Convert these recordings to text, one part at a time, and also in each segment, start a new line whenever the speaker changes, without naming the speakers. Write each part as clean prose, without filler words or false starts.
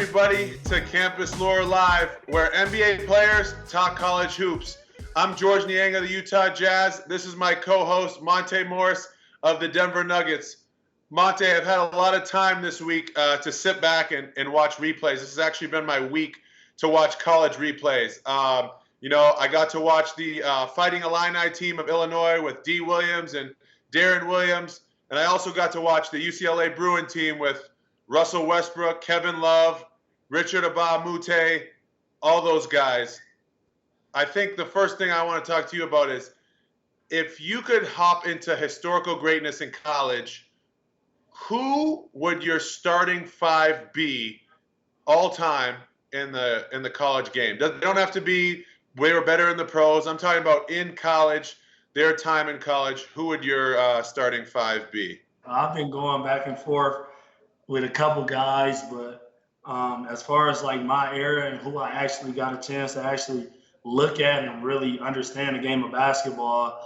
everybody, to Campus Lore Live, where NBA players talk college hoops. I'm George Niang of the Utah Jazz. This is my co-host, Monte Morris of the Denver Nuggets. Monte, I've had a lot of time this week to sit back and watch replays. This has actually been my week to watch college replays. I got to watch the Fighting Illini team of Illinois with D. Williams and Darren Williams, and I also got to watch the UCLA Bruin team with Russell Westbrook, Kevin Love, Richard Abba-Mute, all those guys. I think the first thing I want to talk to you about is if you could hop into historical greatness in college, who would your starting five be all time in the college game? They don't have to be way or better in the pros. I'm talking about in college, their time in college. Who would your starting five be?
I've been going back and forth with a couple guys, but as far as like my era and who I actually got a chance to actually look at and really understand the game of basketball,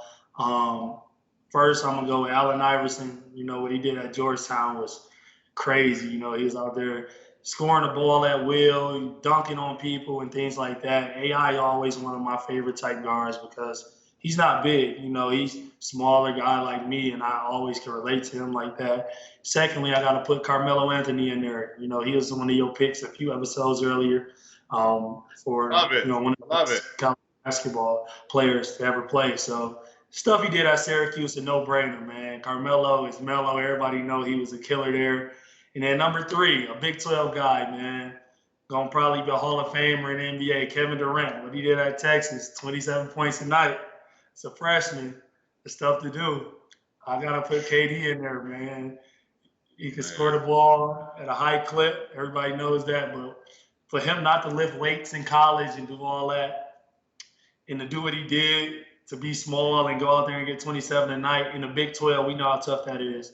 first I'm gonna go with Allen Iverson. You know, what he did at Georgetown was crazy. You know, he was out there scoring the ball at will, dunking on people and things like that. AI always one of my favorite type guards because he's not big. You know, he's a smaller guy like me, and I always can relate to him like that. Secondly, I got to put Carmelo Anthony in there. You know, he was one of your picks a few episodes earlier for one of the best college basketball players to ever play. So stuff he did at Syracuse, a no-brainer, man. Carmelo is mellow. Everybody know he was a killer there. And then number three, a Big 12 guy, man. Gonna probably be a Hall of Famer in the NBA, Kevin Durant. What he did at Texas, 27 points a night. As a freshman, it's tough to do. I gotta put KD in there, man. He can score the ball at a high clip. Everybody knows that. But for him not to lift weights in college and do all that, and to do what he did, to be small and go out there and get 27 a night in the Big 12, we know how tough that is.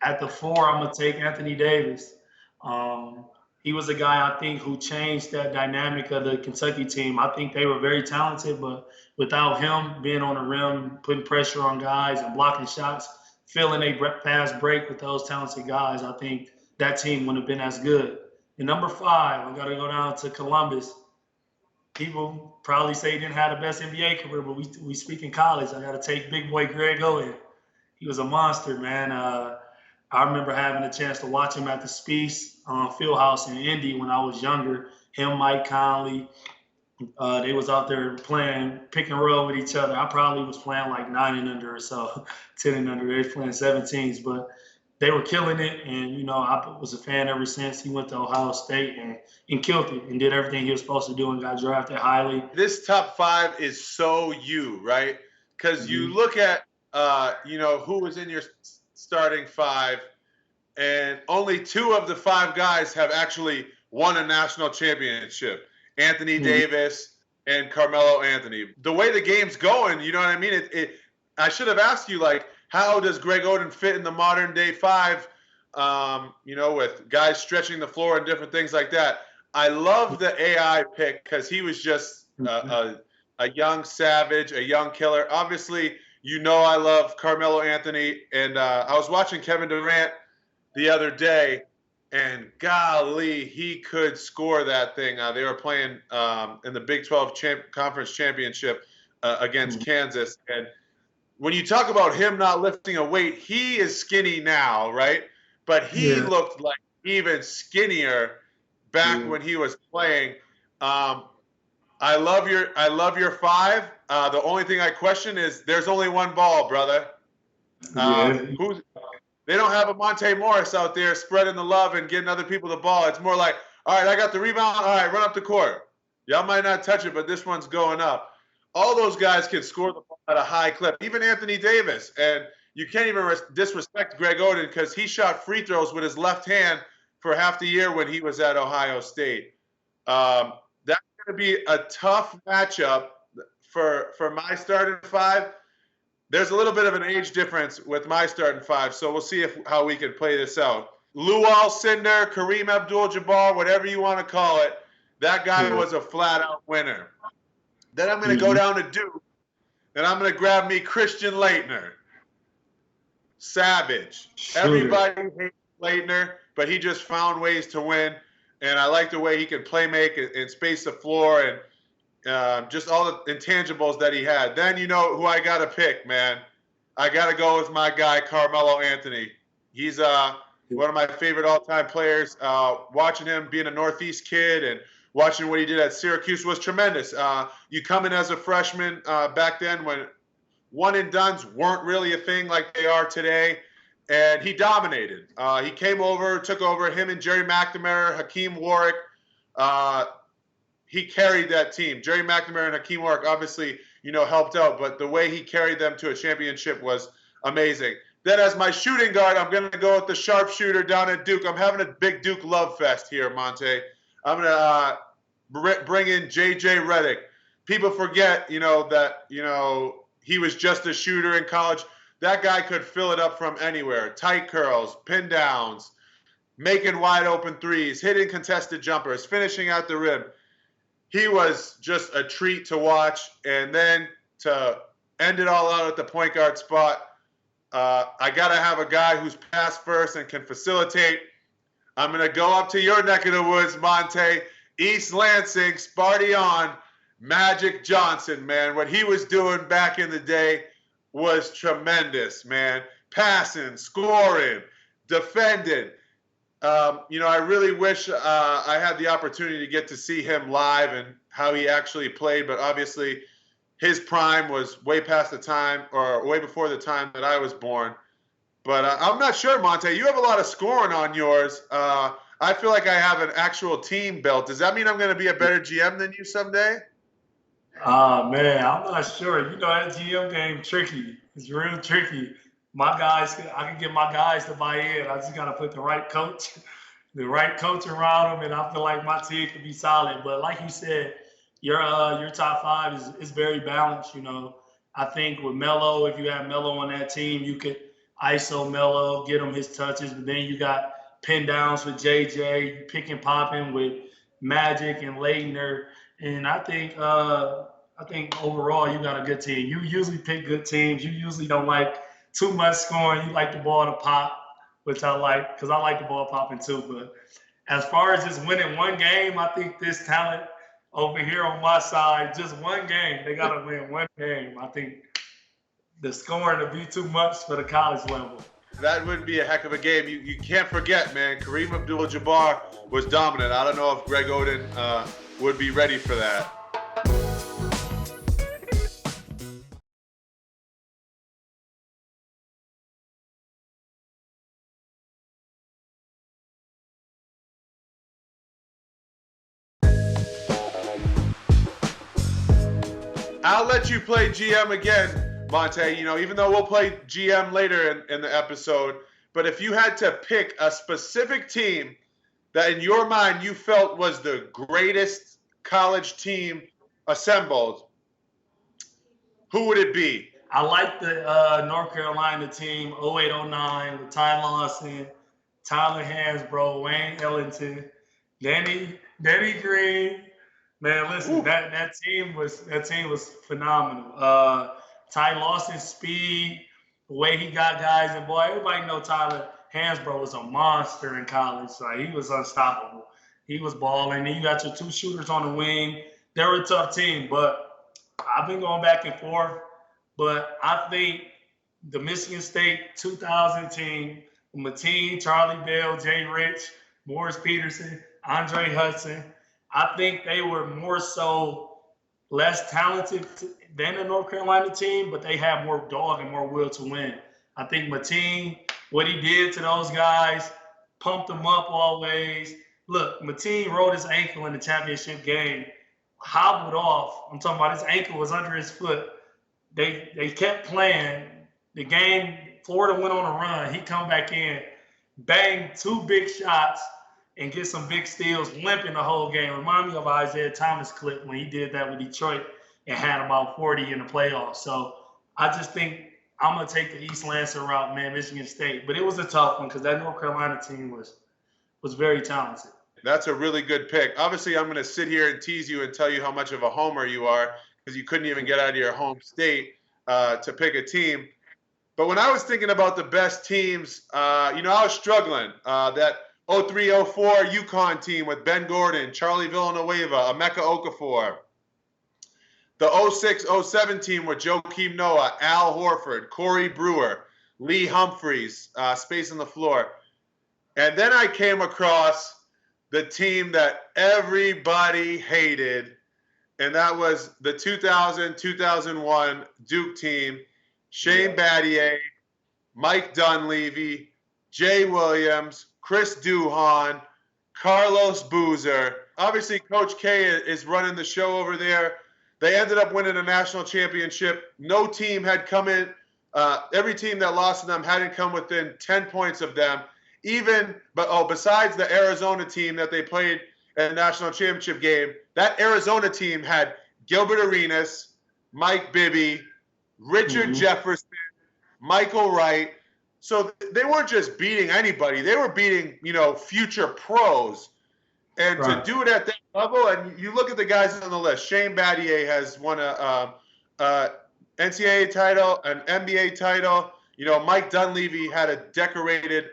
At the four, I'm gonna take Anthony Davis. He was a guy, I think, who changed that dynamic of the Kentucky team. I think they were very talented, but without him being on the rim, putting pressure on guys and blocking shots, filling a fast break with those talented guys, I think that team wouldn't have been as good. And number five, I got to go down to Columbus. People probably say he didn't have the best NBA career, but we speak in college. I got to take big boy Greg Oden. He was a monster, man. I remember having a chance to watch him at the Spiece Fieldhouse in Indy when I was younger. Him, Mike Conley, they was out there playing pick and roll with each other. I probably was playing like 9 and under or so, 10 and under. They was playing 17s, but they were killing it. And, you know, I was a fan ever since. He went to Ohio State and killed it and did everything he was supposed to do and got drafted highly.
This top five is so you, right? Because you look at, who was in your starting five, and only 2 of the 5 guys have actually won a national championship. Anthony Davis and Carmelo Anthony. The way the game's going, you know what I mean? I should have asked you, like, how does Greg Oden fit in the modern day 5, with guys stretching the floor and different things like that. I love the AI pick because he was just a young savage, a young killer. Obviously, I love Carmelo Anthony, and I was watching Kevin Durant the other day, and golly, he could score that thing. They were playing in the Big 12 Conference Championship against Kansas, and when you talk about him not lifting a weight, he is skinny now, right? But he looked like even skinnier back when he was playing. I love your 5. The only thing I question is there's only one ball, brother. They don't have a Monte Morris out there spreading the love and getting other people the ball. It's more like, all right, I got the rebound. All right, run up the court. Y'all might not touch it, but this one's going up. All those guys can score the ball at a high clip, even Anthony Davis. And you can't even disrespect Greg Oden because he shot free throws with his left hand for half the year when he was at Ohio State. That's going to be a tough matchup for my starting 5. There's a little bit of an age difference with my starting 5, so we'll see how we can play this out. Lou Alcindor, Kareem Abdul-Jabbar, whatever you want to call it, that guy was a flat-out winner. Then I'm going to go down to Duke, and I'm going to grab me Christian Laettner. Savage. Everybody hates Laettner, but he just found ways to win. and I like the way he can play make and space the floor and just all the intangibles that he had. Then you know who I got to pick, man. I got to go with my guy Carmelo Anthony. He's one of my favorite all-time players. Watching him being a Northeast kid and watching what he did at Syracuse was tremendous. You come in as a freshman back then when one and dones weren't really a thing like they are today, and he dominated. He came over, took over. Him and Jerry McNamara, Hakeem Warwick. He carried that team. Jerry McNamara and Hakeem Warwick obviously, helped out, but the way he carried them to a championship was amazing. Then as my shooting guard, I'm going to go with the sharpshooter down at Duke. I'm having a big Duke love fest here, Monte. I'm going to bring in J.J. Redick. People forget, that, he was just a shooter in college. That guy could fill it up from anywhere. Tight curls, pin downs, making wide open threes, hitting contested jumpers, finishing out the rim. He was just a treat to watch. And then to end it all out at the point guard spot, I got to have a guy who's pass first and can facilitate. I'm going to go up to your neck of the woods, Monte. East Lansing, Sparty on. Magic Johnson, man. What he was doing back in the day was tremendous, man. Passing, scoring, defending. I really wish I had the opportunity to get to see him live and how he actually played, but obviously his prime was way past the time or way before the time that I was born. But I'm not sure, Monte. You have a lot of scoring on yours. I feel like I have an actual team built. Does that mean I'm going to be a better GM than you someday?
Man, I'm not sure. That GM game tricky. It's real tricky. I can get my guys to buy in. I just gotta put the right coach around them, and I feel like my team could be solid. But like you said, your top five is very balanced. I think with Melo, if you have Melo on that team, you could ISO Melo, get him his touches. But then you got pin downs with JJ, pick and popping with Magic and Leitner. And I think overall you got a good team. You usually pick good teams. You usually don't like too much scoring. You like the ball to pop, which I like because I like the ball popping too. But as far as just winning one game, I think this talent over here on my side, just one game, they got to win one game. I think the scoring would be too much for the college level.
That would be a heck of a game. You can't forget, man, Kareem Abdul-Jabbar was dominant. I don't know if Greg Oden would be ready for that. I'll let you play GM again, Monte. Even though we'll play GM later in the episode, but if you had to pick a specific team that in your mind you felt was the greatest college team assembled, who would it be?
I like the North Carolina team, 08-09, with Ty Lawson, Tyler Hansbrough, Wayne Ellington, Danny Green. Man, listen, that team was phenomenal. Ty Lawson's speed, the way he got guys, and boy, everybody know Tyler Hansbrough was a monster in college. Like, he was unstoppable. He was balling. And you got your two shooters on the wing. They were a tough team, but I've been going back and forth. But I think the Michigan State 2000 team, Mateen, Charlie Bell, Jay Rich, Morris Peterson, Andre Hudson, I think they were more so less talented than the North Carolina team, but they have more dog and more will to win. I think Mateen, what he did to those guys, pumped them up always. Look, Mateen rolled his ankle in the championship game, hobbled off. I'm talking about his ankle was under his foot. They kept playing. The game, Florida went on a run. He come back in, banged two big shots, and get some big steals, limping the whole game. Remind me of Isaiah Thomas clip when he did that with Detroit and had about 40 in the playoffs. So I just think I'm going to take the East Lansing route, man, Michigan State. But it was a tough one because that North Carolina team was very talented.
That's a really good pick. Obviously, I'm going to sit here and tease you and tell you how much of a homer you are because you couldn't even get out of your home state to pick a team. But when I was thinking about the best teams, I was struggling. That 03-04 UConn team with Ben Gordon, Charlie Villanueva, Emeka Okafor. The 06-07 team with Joakim Noah, Al Horford, Corey Brewer, Lee Humphreys, space on the floor. And then I came across the team that everybody hated, and that was the 2000-2001 Duke team. Shane Battier, Mike Dunleavy, Jay Williams, Chris Duhon, Carlos Boozer. Obviously, Coach K is running the show over there. They ended up winning a national championship. No team had come in. Every team that lost to them hadn't come within 10 points of them. Besides the Arizona team that they played in the national championship game, that Arizona team had Gilbert Arenas, Mike Bibby, Richard Jefferson, Michael Wright. So they weren't just beating anybody. They were beating, future pros. And to do it at that level, and you look at the guys on the list, Shane Battier has won a NCAA title, an NBA title. Mike Dunleavy had a decorated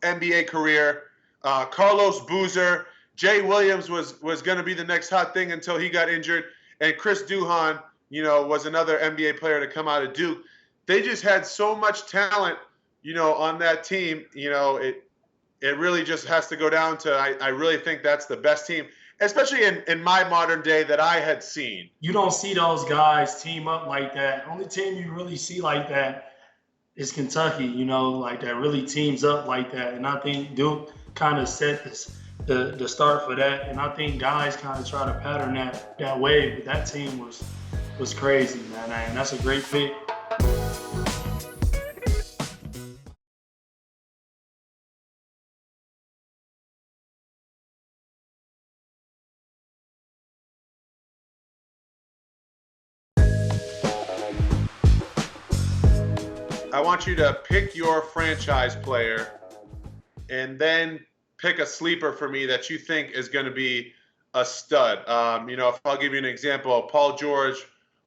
NBA career. Carlos Boozer, Jay Williams was going to be the next hot thing until he got injured. And Chris Duhon, was another NBA player to come out of Duke. They just had so much talent, on that team. It really just has to go down to I really think that's the best team, especially in my modern day that I had seen.
You don't see those guys team up like that. Only team you really see like that is Kentucky, like that really teams up like that. And I think Duke kind of set the start for that. And I think guys kind of try to pattern that way. But that team was crazy, man. And that's a great pick.
I want you to pick your franchise player and then pick a sleeper for me that you think is going to be a stud. If I'll give you an example, Paul George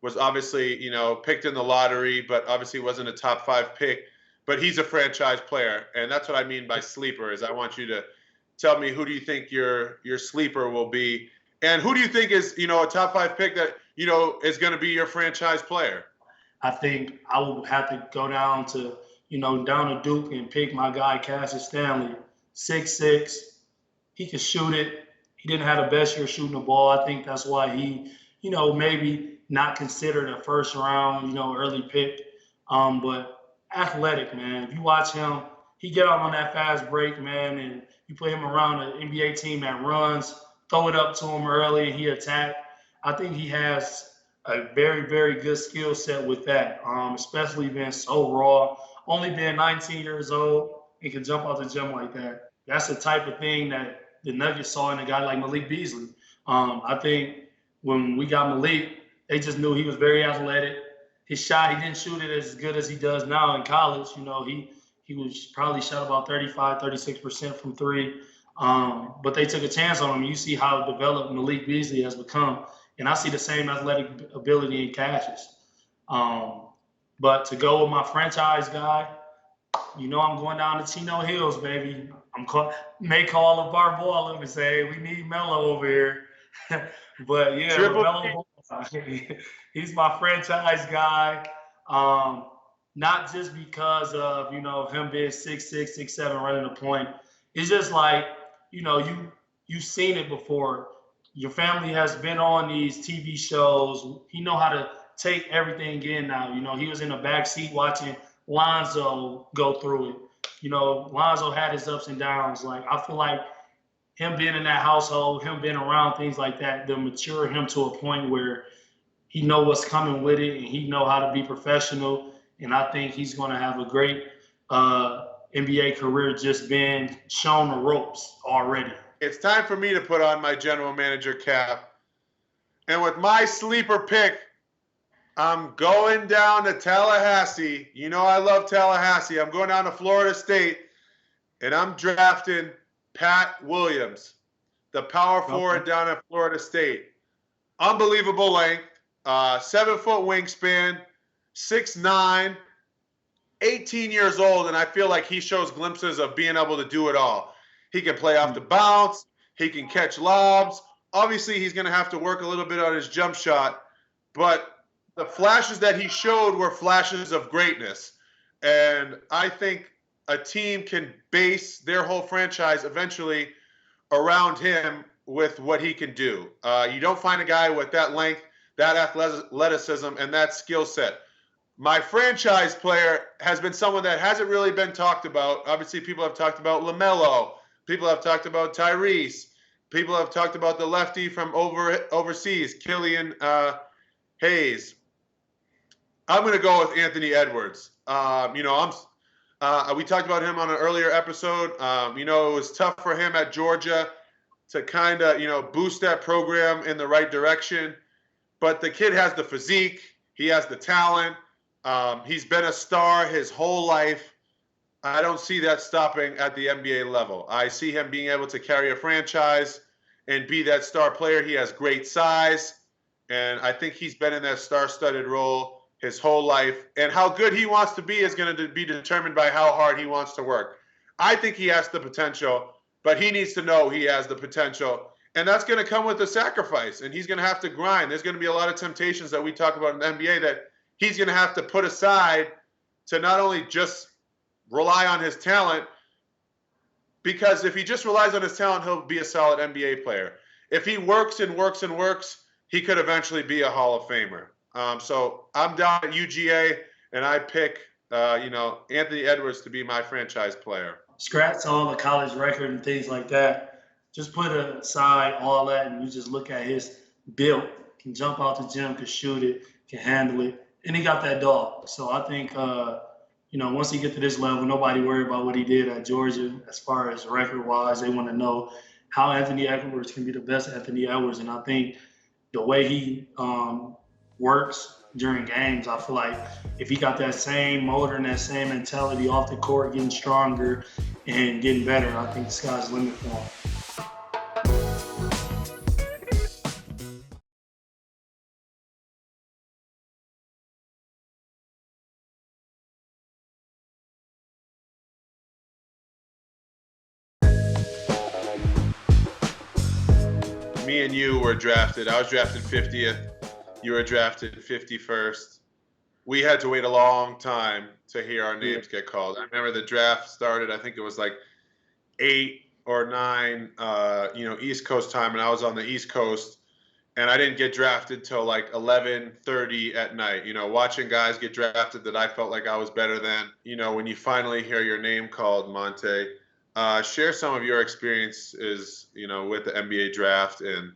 was obviously, picked in the lottery, but obviously wasn't a top 5 pick. But he's a franchise player, and that's what I mean by sleeper. Is I want you to tell me who do you think your sleeper will be, and who do you think is a top 5 pick that is going to be your franchise player.
I think I would have to go down to Duke and pick my guy Cassius Stanley, 6'6". He could shoot it. He didn't have the best year shooting the ball. I think that's why he, maybe not considered a first round, early pick. But athletic, man. If you watch him, he get out on that fast break, man, and you play him around an NBA team that runs, throw it up to him early, and he attack. I think he has a very, very good skill set with that, especially being so raw, only being 19 years old and can jump out the gym like that. That's the type of thing that the Nuggets saw in a guy like Malik Beasley. I think when we got Malik, they just knew he was very athletic. His shot, he didn't shoot it as good as he does now in college. He was probably shot about 35, 36% from three. But they took a chance on him. You see how developed Malik Beasley has become. And I see the same athletic ability in Cassius. But to go with my franchise guy, I'm going down to Chino Hills, baby. May call LeVar Ball up and say, we need Melo over here. But yeah, Melo, he's my franchise guy. Not just because of, him being 6'6", 6'7", running the point. It's just like, you've seen it before. Your family has been on these TV shows. He know how to take everything in now. He was in the back seat watching Lonzo go through it. Lonzo had his ups and downs. Like, I feel like him being in that household, him being around things like that, they'll mature him to a point where he know what's coming with it and he know how to be professional. And I think he's going to have a great NBA career just being shown the ropes already.
It's time for me to put on my general manager cap. And with my sleeper pick, I'm going down to Tallahassee. I love Tallahassee. I'm going down to Florida State, and I'm drafting Pat Williams, the power forward down at Florida State. Unbelievable length, 7-foot wingspan, 6'9", 18 years old, and I feel like he shows glimpses of being able to do it all. He can play off the bounce. He can catch lobs. Obviously, he's going to have to work a little bit on his jump shot, but the flashes that he showed were flashes of greatness. And I think a team can base their whole franchise eventually around him with what he can do. You don't find a guy with that length, that athleticism, and that skill set. My franchise player has been someone that hasn't really been talked about. Obviously, people have talked about LaMelo. People have talked about Tyrese. People have talked about the lefty from overseas, Killian Hayes. I'm going to go with Anthony Edwards. We talked about him on an earlier episode. It was tough for him at Georgia to kind of, boost that program in the right direction. But the kid has the physique. He has the talent. He's been a star his whole life. I don't see that stopping at the NBA level. I see him being able to carry a franchise and be that star player. He has great size, and I think he's been in that star-studded role his whole life. And how good he wants to be is going to be determined by how hard he wants to work. I think he has the potential, but he needs to know he has the potential. And that's going to come with a sacrifice, and he's going to have to grind. There's going to be a lot of temptations that we talk about in the NBA that he's going to have to put aside to not only just rely on his talent, because if he just relies on his talent, he'll be a solid NBA player. If he works and works and works, he could eventually be a Hall of Famer. So I'm down at UGA, and I pick, Anthony Edwards to be my franchise player.
Scratch all the college record and things like that. Just put aside all that, and you just look at his build. Can jump out the gym, can shoot it, can handle it, and he got that dog. So I think, once he get to this level, nobody worry about what he did at Georgia as far as record-wise. They want to know how Anthony Edwards can be the best Anthony Edwards, and I think the way he works during games, I feel like if he got that same motor and that same mentality off the court, getting stronger and getting better, I think the sky's the limit for him.
Me and you were drafted. I was drafted 50th. You were drafted 51st. We had to wait a long time to hear our names get called. I remember the draft started, I think it was like 8 or 9, East Coast time, and I was on the East Coast, and I didn't get drafted till like 11:30 at night. Watching guys get drafted that I felt like I was better than. When you finally hear your name called, Monte, share some of your experiences, with the NBA draft and,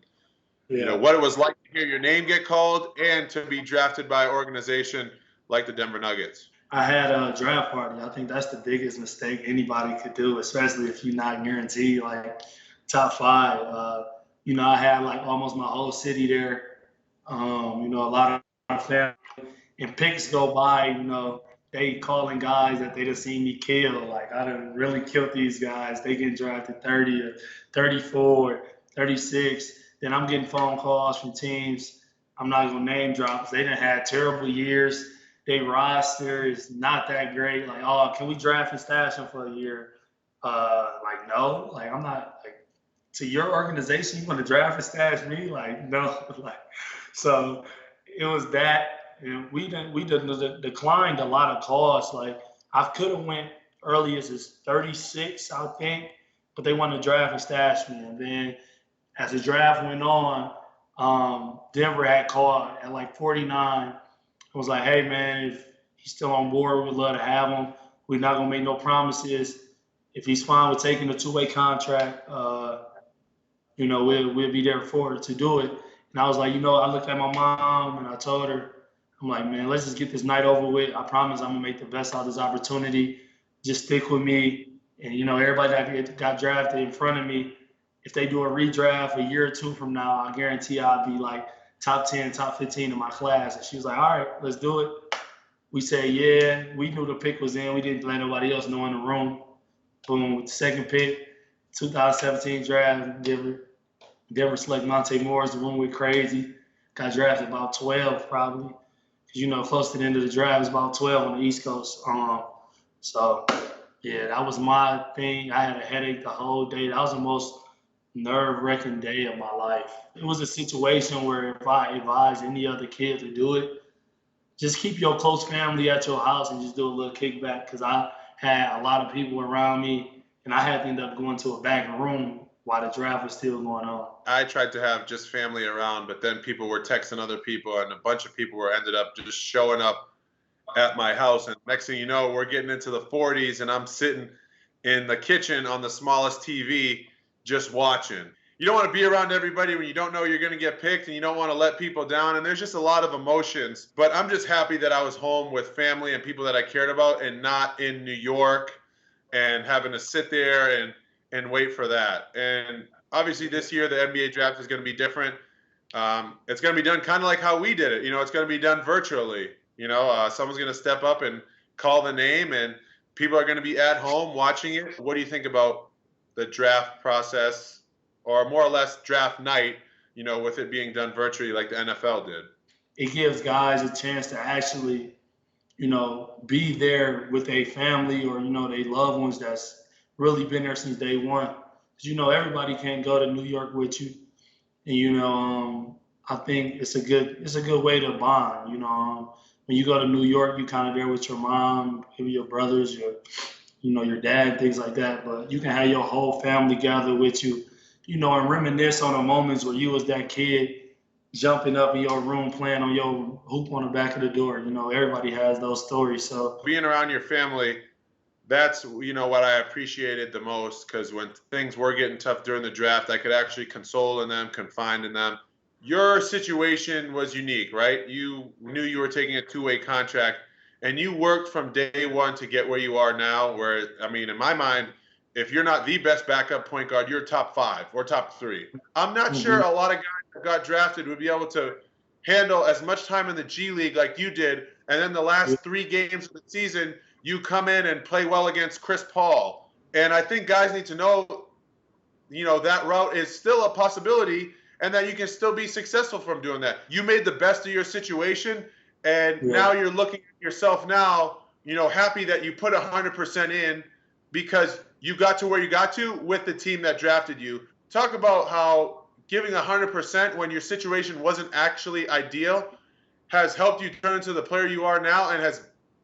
what it was like to hear your name get called and to be drafted by an organization like the Denver Nuggets.
I had a draft party. I think that's the biggest mistake anybody could do, especially if you're not guaranteed like top 5. I had like almost my whole city there. A lot of family and picks go by. They calling guys that they done seen me kill. Like I done really killed these guys. They get drafted 30 or 34, 36. Then I'm getting phone calls from teams. I'm not gonna name drops. They done had terrible years. Their roster is not that great. Like, oh, can we draft and stash him for a year? No. Like, I'm not like to your organization. You want to draft and stash me? Like, no. So it was that. And we declined a lot of calls. Like I could have went early as 36, I think, but they wanted to draft and stash me. And then as the draft went on, Denver had called at like 49. I was like, hey man, if he's still on board, we'd love to have him. We're not gonna make no promises. If he's fine with taking a 2-way contract, we'll be there to do it. And I was like, I looked at my mom and I told her, I'm like, man, let's just get this night over with. I promise I'm gonna make the best out of this opportunity. Just stick with me. And everybody that got drafted in front of me, if they do a redraft a year or 2 from now, I guarantee I'll be like top 10, top 15 in my class. And she was like, all right, let's do it. We said, yeah. We knew the pick was in. We didn't let nobody else know in the room. Boom, with the second pick, 2017 draft, Denver select Monte Morris. The room went crazy. Got drafted about 12 probably. Close to the end of the draft, it's about 12 on the East Coast. So yeah, that was my thing. I had a headache the whole day. That was the most nerve-wracking day of my life. It was a situation where if I advised any other kid to do it, just keep your close family at your house and just do a little kickback because I had a lot of people around me and I had to end up going to a back room while the draft was still going on.
I tried to have just family around, but then people were texting other people, and a bunch of people were ended up just showing up at my house. And next thing you know, we're getting into the 40s, and I'm sitting in the kitchen on the smallest TV just watching. You don't want to be around everybody when you don't know you're going to get picked, and you don't want to let people down. And there's just a lot of emotions. But I'm just happy that I was home with family and people that I cared about, and not in New York and having to sit there and wait for that. And obviously this year the NBA draft is going to be different. It's going to be done kind of like how we did it. It's going to be done virtually. Someone's going to step up and call the name, and people are going to be at home watching it. What do you think about the draft process, or more or less draft night, with it being done virtually like the NFL did?
It gives guys a chance to actually, be there with a family or, their loved ones that's really been there since day one. Because, everybody can't go to New York with you. And, I think it's a good way to bond. When you go to New York, you kind of there with your mom, maybe your brothers, your dad, things like that. But you can have your whole family gather with you, and reminisce on the moments where you was that kid jumping up in your room playing on your hoop on the back of the door. Everybody has those stories. So
being around your family, that's what I appreciated the most, because when things were getting tough during the draft, I could actually console in them, confide in them. Your situation was unique, right? You knew you were taking a two-way contract, and you worked from day one to get where you are now. Where, in my mind, if you're not the best backup point guard, you're top 5 or top 3. I'm not sure a lot of guys that got drafted would be able to handle as much time in the G League like you did, and then the last 3 games of the season, you come in and play well against Chris Paul. And I think guys need to know, that route is still a possibility, and that you can still be successful from doing that. You made the best of your situation, and now you're looking at yourself now, happy that you put 100% in because you got to where you got to with the team that drafted you. Talk about how giving 100% when your situation wasn't actually ideal has helped you turn into the player you are now, and has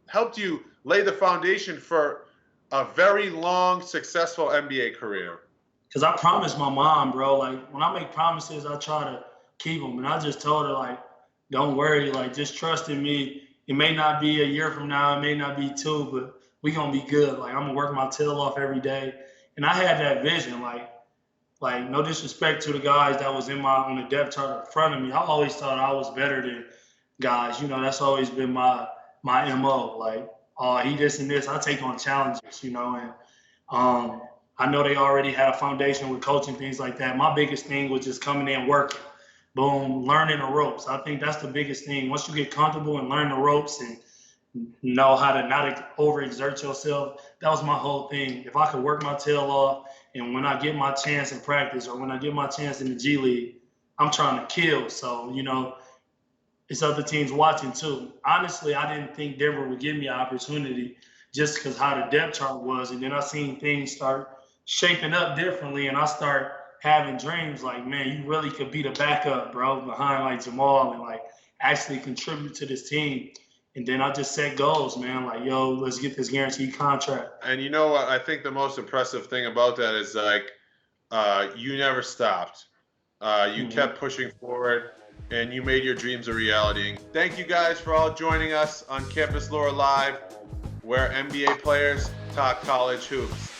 helped you lay the foundation for a very long, successful NBA career.
Because I promised my mom, bro, like when I make promises, I try to keep them. And I just told her, like, don't worry, like, just trust in me. It may not be a year from now, it may not be 2, but we gonna be good. Like, I'm gonna work my tail off every day. And I had that vision, like no disrespect to the guys that was on the depth chart in front of me. I always thought I was better than guys. That's always been my MO. Like, oh, he this and this. I take on challenges, and I know they already had a foundation with coaching, things like that. My biggest thing was just coming in, working, boom, learning the ropes. I think that's the biggest thing. Once you get comfortable and learn the ropes and know how to not overexert yourself, that was my whole thing. If I could work my tail off, and when I get my chance in practice or when I get my chance in the G League, I'm trying to kill. So, it's other teams watching too. Honestly, I didn't think Denver would give me an opportunity just because how the depth chart was. And then I seen things start shaping up differently, and I start having dreams like, man, you really could be the backup, bro, behind like Jamal, and like actually contribute to this team. And then I just set goals, man, like, yo, let's get this guaranteed contract.
And you know what? I think the most impressive thing about that is like you never stopped. You kept pushing forward, and you made your dreams a reality. Thank you guys for all joining us on Campus Lore Live, where NBA players talk college hoops.